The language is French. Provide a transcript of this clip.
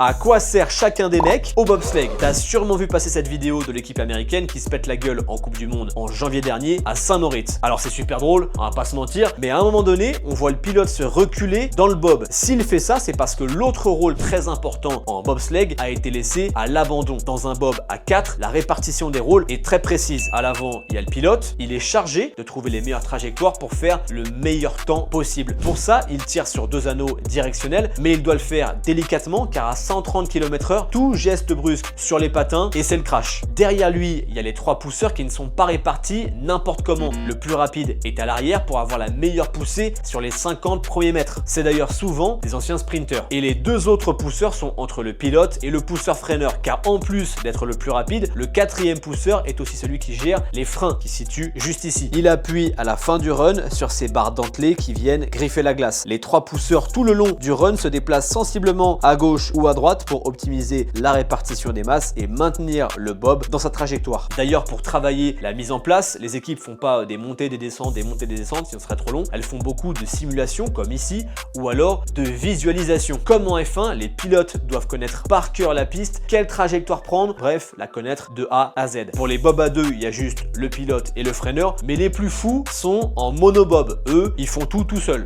À quoi sert chacun des mecs au bobsleigh? T'as sûrement vu passer cette vidéo de l'équipe américaine qui se pète la gueule en Coupe du Monde en janvier dernier à Saint-Moritz. Alors c'est super drôle, on va pas se mentir, mais à un moment donné, on voit le pilote se reculer dans le bob. S'il fait ça, c'est parce que l'autre rôle très important en bobsleigh a été laissé à l'abandon. Dans un bob à 4, la répartition des rôles est très précise. À l'avant, il y a le pilote, il est chargé de trouver les meilleures trajectoires pour faire le meilleur temps possible. Pour ça, il tire sur 2 anneaux directionnels, mais il doit le faire délicatement car à 130 km/h, tout geste brusque sur les patins et c'est le crash. Derrière lui, il y a les 3 pousseurs qui ne sont pas répartis n'importe comment. Le plus rapide est à l'arrière pour avoir la meilleure poussée sur les 50 premiers mètres. C'est d'ailleurs souvent des anciens sprinters. Et les 2 autres pousseurs sont entre le pilote et le pousseur freineur, car en plus d'être le plus rapide, le 4e pousseur est aussi celui qui gère les freins qui se situent juste ici. Il appuie à la fin du run sur ces barres dentelées qui viennent griffer la glace. Les 3 pousseurs tout le long du run se déplacent sensiblement à gauche ou à droite pour optimiser la répartition des masses et maintenir le bob dans sa trajectoire. D'ailleurs, pour travailler la mise en place, les équipes font pas des montées, des descentes, sinon ce serait trop long. Elles font beaucoup de simulations comme ici ou alors de visualisation. Comme en F1, les pilotes doivent connaître par cœur la piste, quelle trajectoire prendre, bref, la connaître de A à Z. Pour les bob à 2, il y a juste le pilote et le freineur, mais les plus fous sont en monobob. Eux, ils font tout seuls.